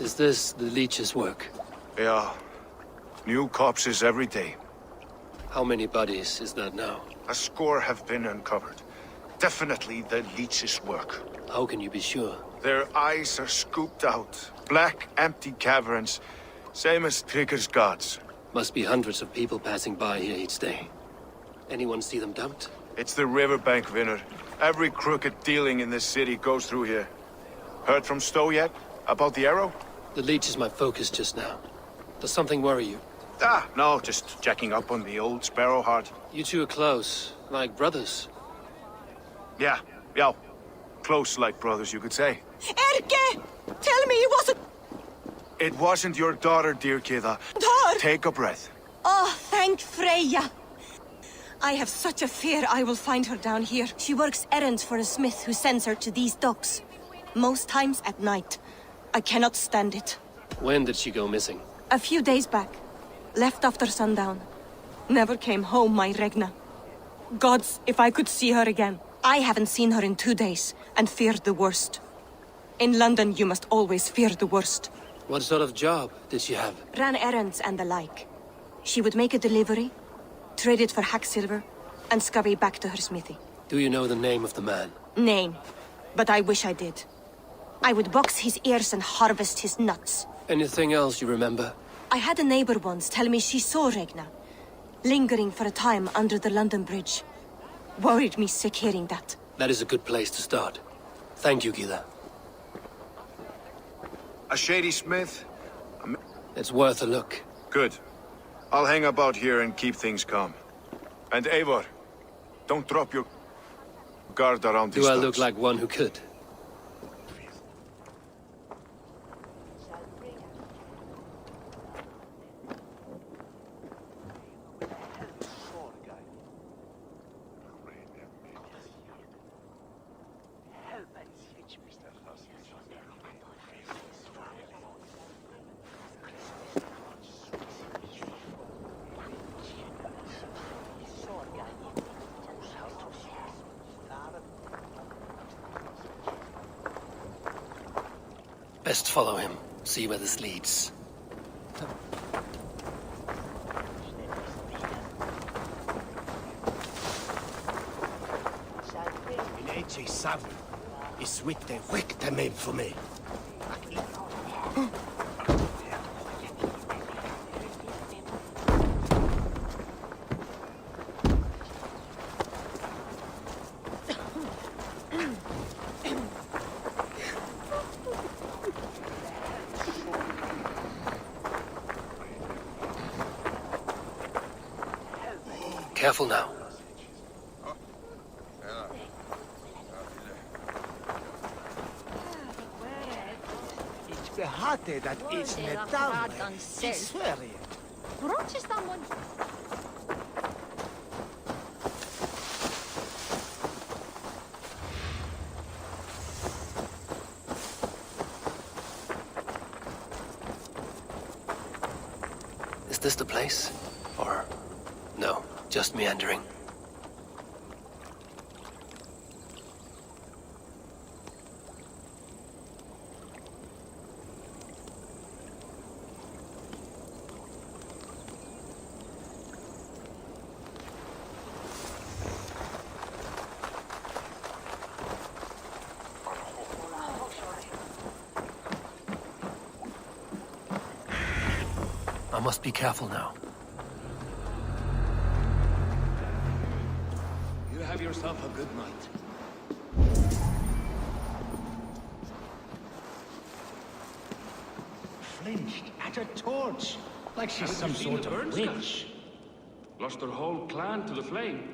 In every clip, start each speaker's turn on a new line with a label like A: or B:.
A: Is this the leech's work?
B: Yeah. New corpses every day.
A: How many bodies is that now?
B: A score have been uncovered. Definitely the leech's work.
A: How can you be sure?
B: Their eyes are scooped out. Black, empty caverns. Same as Trigger's gods.
A: Must be hundreds of people passing by here each day. Anyone see them dumped?
B: It's the riverbank, Vinner. Every crooked dealing in this city goes through here. Heard from Stowe yet? About the arrow?
A: The leech is my focus just now. Does something worry you?
B: No, just checking up on the old Sparrowheart.
A: You two are close, like brothers.
B: Yeah. Close like brothers, you could say.
C: Erke! Tell me it wasn't...
B: It wasn't your daughter, dear Kida.
C: Daughter!
B: Take a breath.
C: Oh, thank Freya. I have such a fear I will find her down here. She works errands for a smith who sends her to these docks. Most times at night. I cannot stand it.
A: When did she go missing?
C: A few days back. Left after sundown. Never came home, my Regna. Gods, if I could see her again. I haven't seen her in 2 days, and feared the worst. In London, you must always fear the worst.
A: What sort of job did she have?
C: Ran errands and the like. She would make a delivery, trade it for hack silver, and scurry back to her smithy.
A: Do you know the name of the man?
C: Name. But I wish I did. I would box his ears and harvest his nuts.
A: Anything else you remember?
C: I had a neighbor once tell me she saw Regna, lingering for a time under the London Bridge. Worried me sick hearing that.
A: That is a good place to start. Thank you, Gila.
B: A shady smith?
A: It's worth a look.
B: Good. I'll hang about here and keep things calm. And Eivor, don't drop your guard around these
A: Do I
B: docks.
A: look like one who could? Best follow him. See where this leads.
D: Leche sabe. Is with the wick they made for me.
A: Careful now.
D: It's behate that it's net down. I swear it.
A: Is this the place? Or... no, just meandering. I must be careful now.
D: You have yourself a good night. Flinched at a torch, like she's some sort of witch.
E: Lost her whole clan to the flame.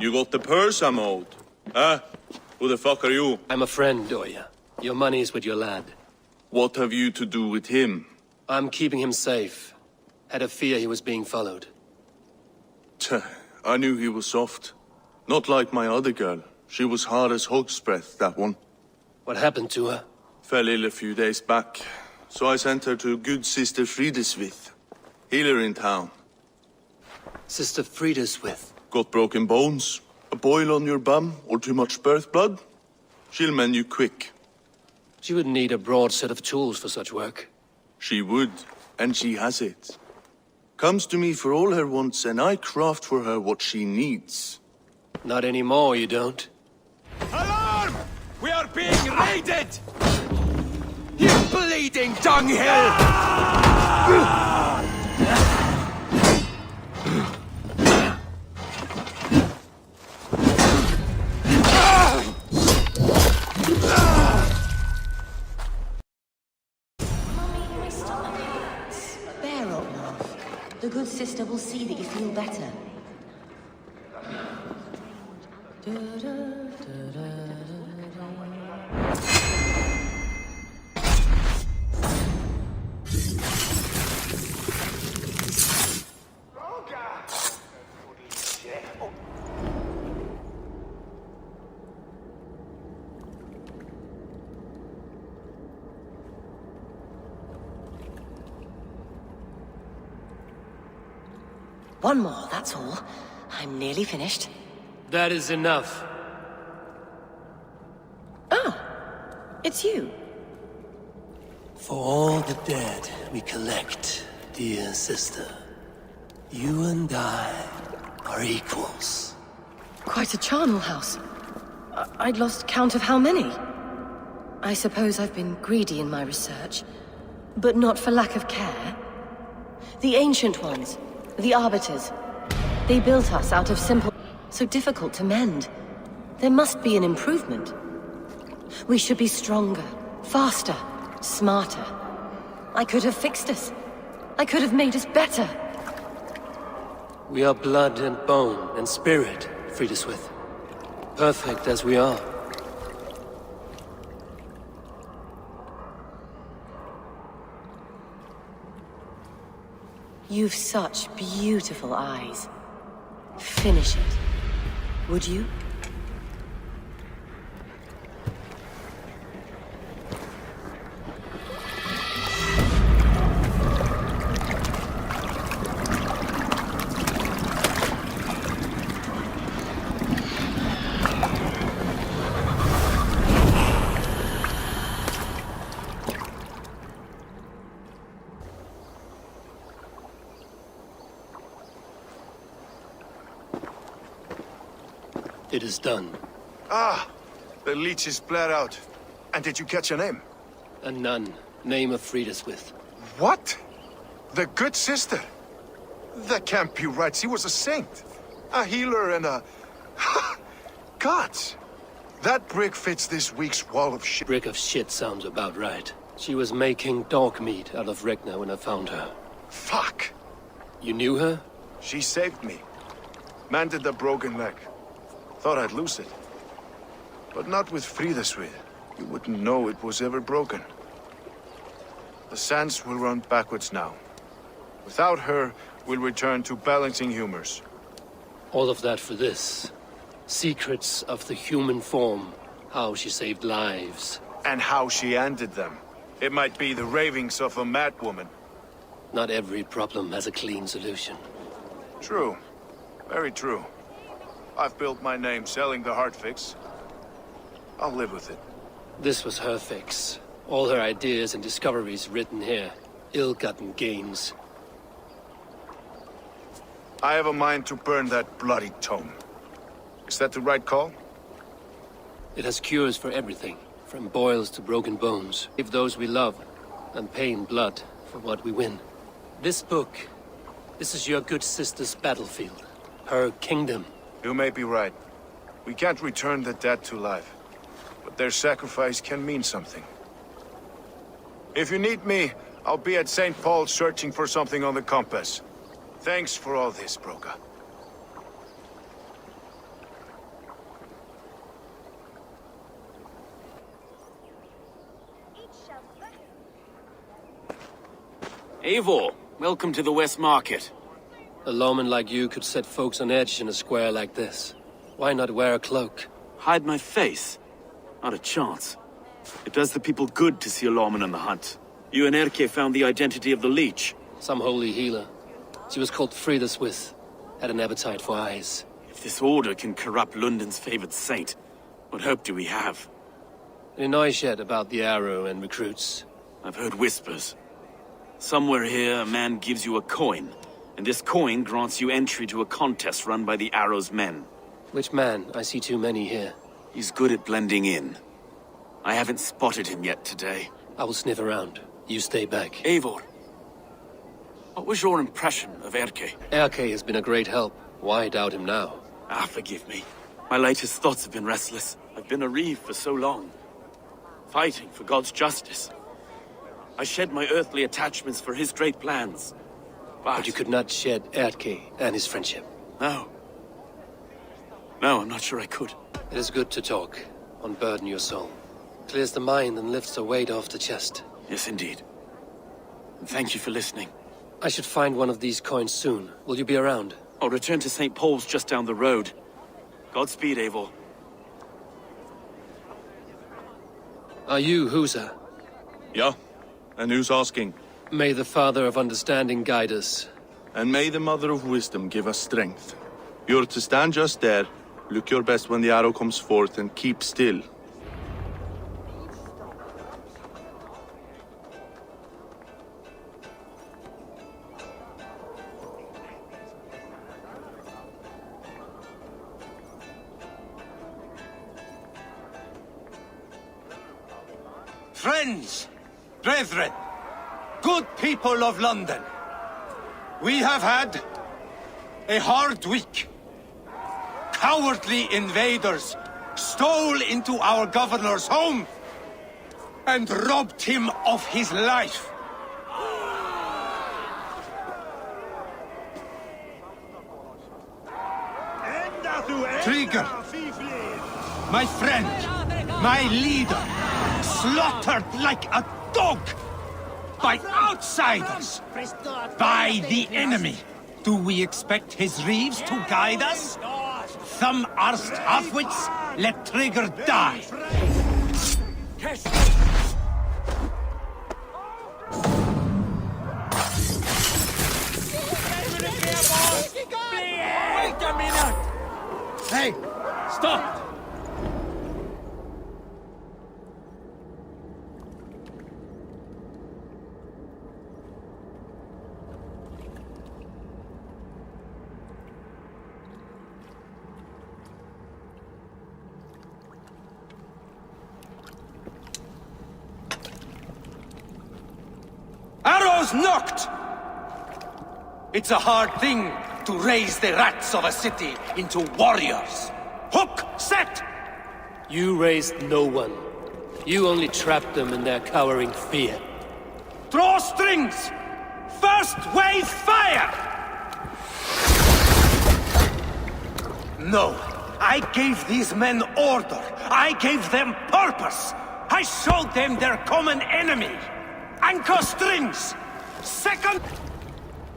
F: You got the purse I'm owed? Huh? Who the fuck are you?
A: I'm a friend, Doya. Your money's with your lad.
F: What have you to do with him?
A: I'm keeping him safe. Had a fear he was being followed.
F: Tch, I knew he was soft. Not like my other girl. She was hard as hog's breath, that one.
A: What happened to her?
F: Fell ill a few days back. So I sent her to good Sister Frideswith. Healer in town.
A: Sister Frideswith.
F: Got broken bones, a boil on your bum, or too much birth blood? She'll mend you quick.
A: She would need a broad set of tools for such work.
F: She would, and she has it. Comes to me for all her wants, and I craft for her what she needs.
A: Not anymore, you don't.
D: Alarm! We are being raided! You bleeding dunghill!
G: Bear up, love. The good sister will see that you feel better. One more, that's all. I'm nearly finished.
A: That is enough.
G: Oh, it's you.
A: For all the dead we collect, dear sister, you and I are equals.
G: Quite a charnel house. I'd lost count of how many. I suppose I've been greedy in my research, but not for lack of care. The ancient ones, the arbiters, they built us out of simple, so difficult to mend. There must be an improvement. We should be stronger, faster, smarter. I could have fixed us. I could have made us better.
A: We are blood and bone and spirit, Frideswith. Perfect as we are.
G: You've such beautiful eyes. Finish it. Would you?
A: It is done.
B: Ah! The leech is bled out. And did you catch a name?
A: A nun, name of Frideswith.
B: What? The good sister? That can't be right. She was a saint. A healer and a... Gods! That brick fits this week's wall of shit.
A: Brick of shit sounds about right. She was making dog meat out of Regna when I found her.
B: Fuck!
A: You knew her?
B: She saved me. Mended the broken leg. Thought I'd lose it. But not with Frideswith. You wouldn't know it was ever broken. The sands will run backwards now. Without her, we'll return to balancing humors.
A: All of that for this. Secrets of the human form. How she saved lives.
B: And how she ended them. It might be the ravings of a madwoman.
A: Not every problem has a clean solution.
B: True. Very true. I've built my name selling the heart fix. I'll live with it.
A: This was her fix. All her ideas and discoveries written here. Ill-gotten gains.
B: I have a mind to burn that bloody tome. Is that the right call?
A: It has cures for everything. From boils to broken bones. Give those we love. And pay in blood for what we win. This book. This is your good sister's battlefield. Her kingdom.
B: You may be right. We can't return the dead to life. But their sacrifice can mean something. If you need me, I'll be at St. Paul's searching for something on the compass. Thanks for all this, Broga.
H: Eivor, welcome to the West Market.
A: A lawman like you could set folks on edge in a square like this. Why not wear a cloak?
H: Hide my face? Not a chance. It does the people good to see a lawman on the hunt. You and Erke found the identity of the leech.
A: Some holy healer. She was called Frida Swith. Had an appetite for eyes.
H: If this order can corrupt London's favored saint, what hope do we have?
A: Any noise yet about the arrow and recruits?
H: I've heard whispers. Somewhere here, a man gives you a coin, and this coin grants you entry to a contest run by the Arrow's men.
A: Which man? I see too many here.
H: He's good at blending in. I haven't spotted him yet today.
A: I will sniff around. You stay back.
H: Eivor, what was your impression of Erke?
A: Erke has been a great help. Why doubt him now?
H: Ah, forgive me. My latest thoughts have been restless. I've been a reeve for so long, fighting for God's justice. I shed my earthly attachments for his great plans.
A: But you could not shed Erke and his friendship.
H: No. No, I'm not sure I could.
A: It is good to talk. Unburden your soul. Clears the mind and lifts a weight off the chest.
H: Yes, indeed. And thank you for listening.
A: I should find one of these coins soon. Will you be around?
H: I'll return to St. Paul's just down the road. Godspeed, Eivor.
A: Are you Husa?
F: Yeah. And who's asking?
A: May the Father of Understanding guide us.
F: And may the Mother of Wisdom give us strength. You're to stand just there, look your best when the arrow comes forth, and keep still.
D: Friends, brethren, good people of London, we have had a hard week. Cowardly invaders stole into our governor's home and robbed him of his life. Trigger, my friend, my leader, slaughtered like a dog by outsiders, by the enemy. Do we expect his reeves to guide us? Some arsed halfwits, let Trigger die. Wait a minute! Hey, stop! Arrows knocked! It's a hard thing to raise the rats of a city into warriors. Hook set!
A: You raised no one. You only trapped them in their cowering fear.
D: Draw strings! First wave fire! No, I gave these men order. I gave them purpose. I showed them their common enemy. Anchor strings! Second,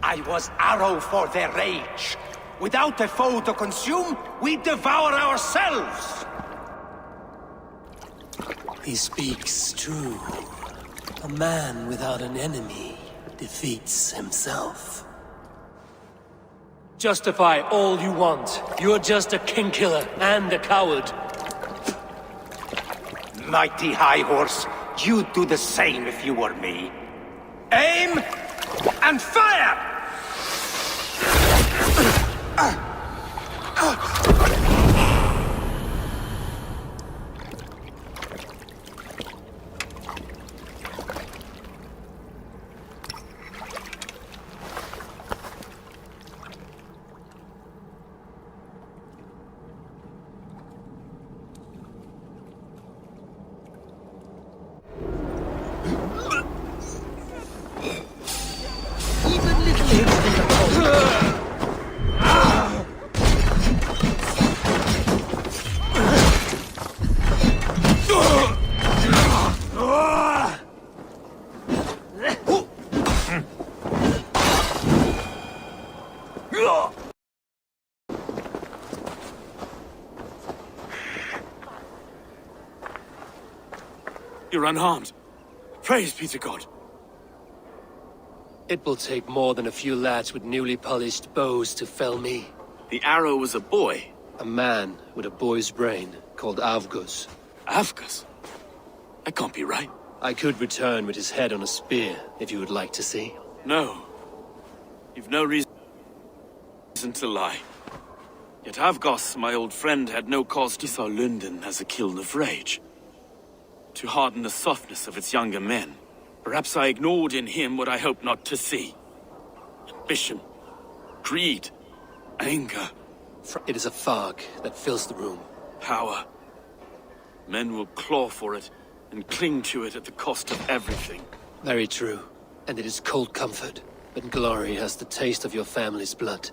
D: I was arrow for their rage. Without a foe to consume, we devour ourselves.
A: He speaks true. A man without an enemy defeats himself. Justify all you want. You're just a king-killer and a coward.
D: Mighty High Horse, you'd do the same if you were me. Aim and fire!
H: You're unharmed. Praise be to God.
A: It will take more than a few lads with newly polished bows to fell me.
H: The arrow was a boy.
A: A man with a boy's brain, called Avgus.
H: Avgus? That can't be right.
A: I could return with his head on a spear, if you would like to see.
H: No. You've no reason to lie. Yet Avgos, my old friend, had no cause to saw London as a kiln of rage. To harden the softness of its younger men. Perhaps I ignored in him what I hoped not to see. Ambition, greed, anger.
A: It is a fog that fills the room.
H: Power. Men will claw for it and cling to it at the cost of everything.
A: Very true. And it is cold comfort, but glory has the taste of your family's blood.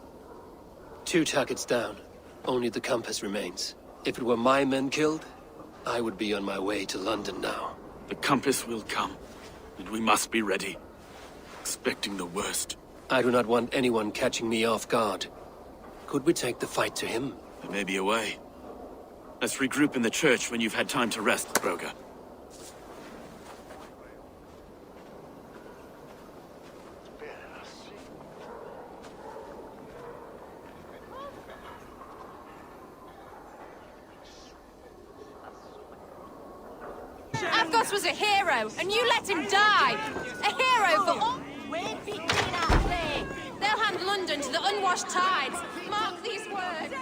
A: 2 targets down. Only the compass remains. If it were my men killed, I would be on my way to London now.
H: The compass will come, and we must be ready. Expecting the worst.
A: I do not want anyone catching me off guard. Could we take the fight to him?
H: There may be a way. Let's regroup in the church when you've had time to rest, Broga.
I: Avgos was a hero, and you let him die! A hero for all... They'll hand London to the unwashed tides. Mark these words.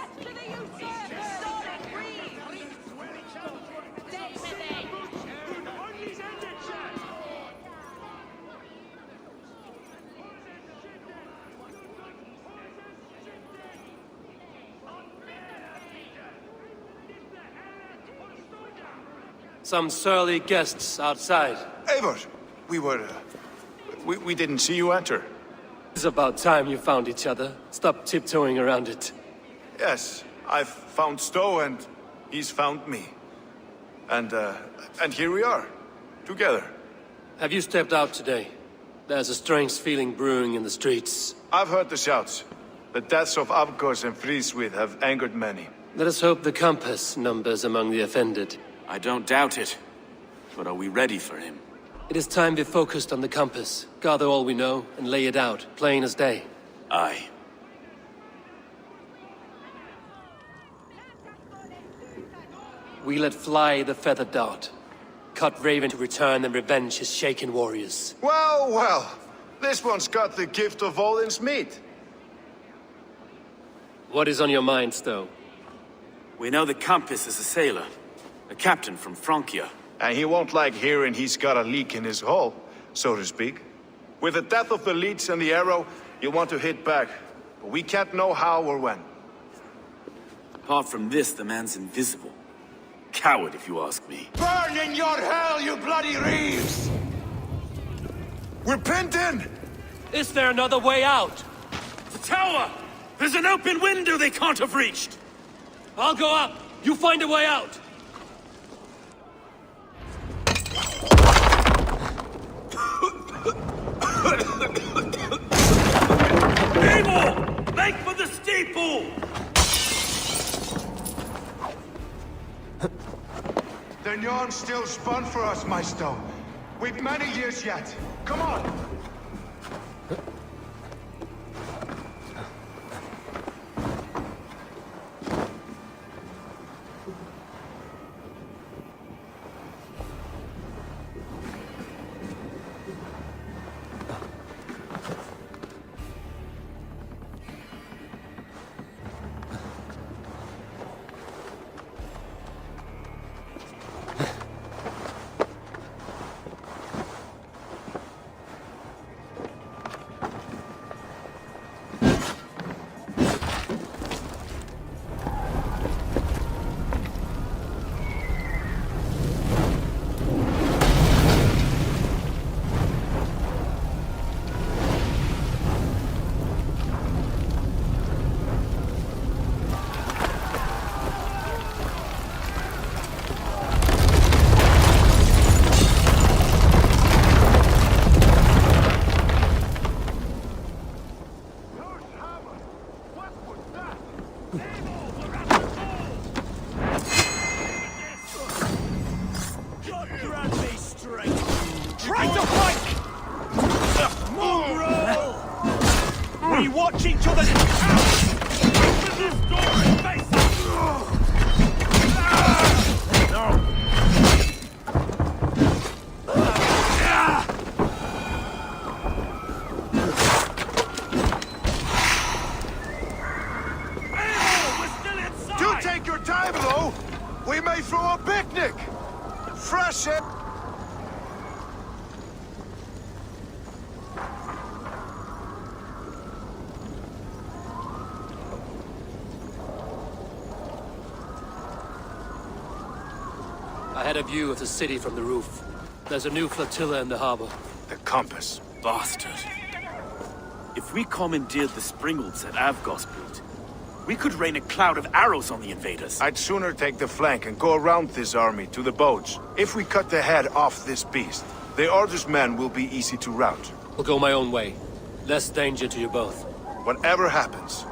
A: Some surly guests outside.
B: Eivor, we didn't see you enter.
A: It's about time you found each other. Stop tiptoeing around it.
B: Yes, I've found Stowe and he's found me. And here we are, together.
A: Have you stepped out today? There's a strange feeling brewing in the streets.
B: I've heard the shouts. The deaths of Avgos and Frieswith have angered many.
A: Let us hope the compass numbers among the offended.
H: I don't doubt it. But are we ready for him?
A: It is time we focused on the compass, gather all we know, and lay it out, plain as day.
H: Aye.
A: We let fly the feathered dart. Cut Raven to return and revenge his shaken warriors.
B: Well, well. This one's got the gift of Odin's meat.
A: What is on your mind, Stowe?
H: We know the compass is a sailor. A captain from Francia.
B: And he won't like hearing he's got a leak in his hull, so to speak. With the death of the leech and the arrow, you want to hit back. But we can't know how or when.
H: Apart from this, the man's invisible. Coward, if you ask me.
D: Burn in your hell, you bloody reeves!
B: We're pinned in!
A: Is there another way out?
H: The tower! There's an open window they can't have reached!
A: I'll go up. You find a way out.
H: Eivor! Make for the steeple!
B: The yarn's still spun for us, my Stowe. We've many years yet. Come on! your time, though. We may throw a picnic. Fresh air.
A: I had a view of the city from the roof. There's a new flotilla in the harbor.
B: The compass.
H: Bastard. If we commandeered the Springolds at Avgosbuild, we could rain a cloud of arrows on the invaders.
B: I'd sooner take the flank and go around this army to the boats. If we cut the head off this beast, the Order's men will be easy to rout.
A: I'll go my own way. Less danger to you both.
B: Whatever happens,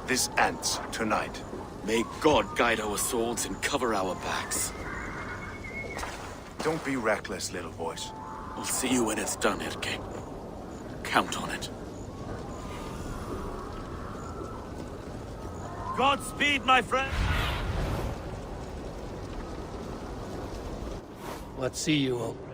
B: this ends tonight.
H: May God guide our swords and cover our backs.
B: Don't be reckless, little boys.
H: I'll see you when it's done, Erke. Count on it. Godspeed, my friend!
A: What see you, old friend?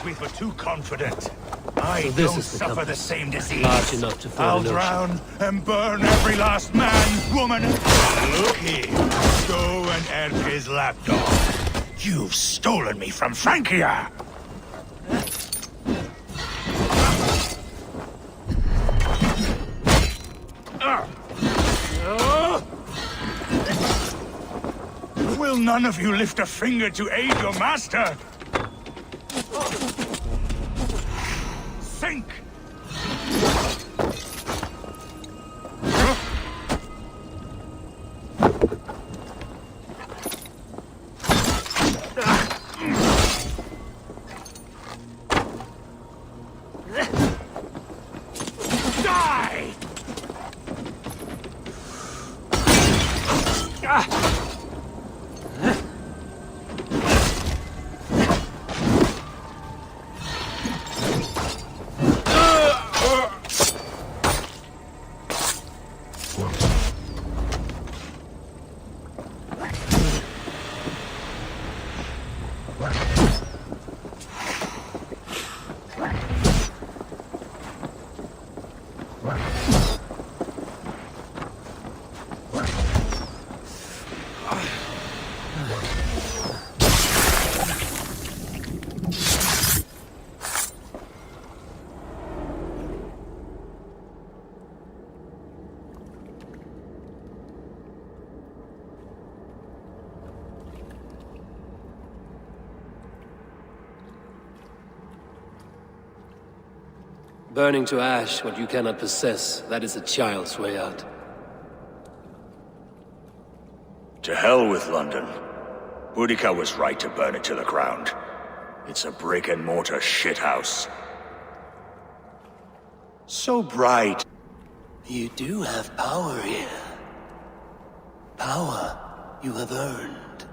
D: We were too confident. I
A: So this
D: don't
A: is the
D: suffer
A: compass.
D: the same disease.
A: Large enough to fill
D: I'll
A: an ocean.
D: drown and burn every last man, woman. Look here, go and Erke's lapdog. You've stolen me from Francia. Will none of you lift a finger to aid your master? Sink! Die!
A: Burning to ash what you cannot possess, that is a child's way out.
J: To hell with London. Boudica was right to burn it to the ground. It's a brick-and-mortar shithouse. So bright.
A: You do have power here. Power you have earned.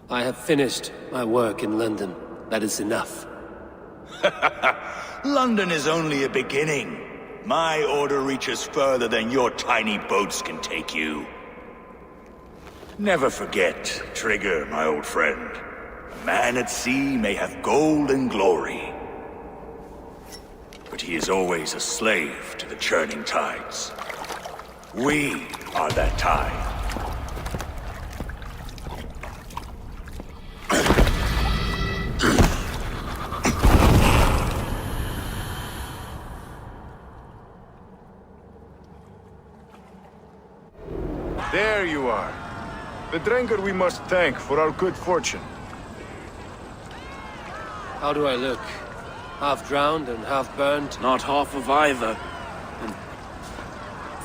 A: I have finished my work in London. That is enough.
J: London is only a beginning. My order reaches further than your tiny boats can take you. Never forget, Trigger, my old friend. A man at sea may have gold and glory, but he is always a slave to the churning tides. We are that tide.
B: The Drengur we must thank for our good fortune.
A: How do I look? Half drowned and half burned?
H: Not half of either. And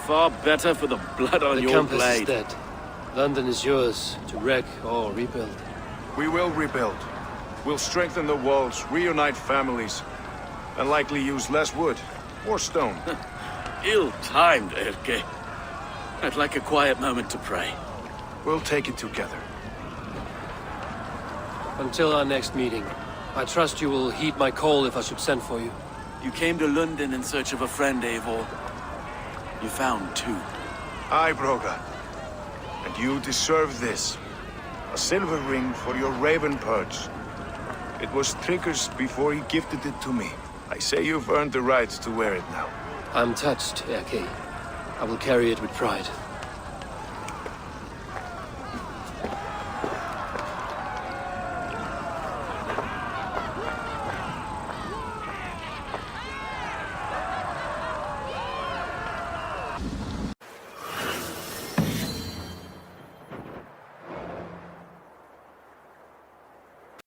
H: far better for the blood on your
A: compass
H: blade.
A: is dead. London is yours, to wreck or rebuild.
B: We will rebuild. We'll strengthen the walls, reunite families, and likely use less wood or stone.
H: Ill-timed, Erke. I'd like a quiet moment to pray.
B: We'll take it together.
A: Until our next meeting, I trust you will heed my call if I should send for you.
H: You came to London in search of a friend, Eivor. You found two.
B: Aye, Broga. And you deserve this. A silver ring for your raven perch. It was Trigger's before he gifted it to me. I say you've earned the right to wear it now.
A: I'm touched, Erke. I will carry it with pride.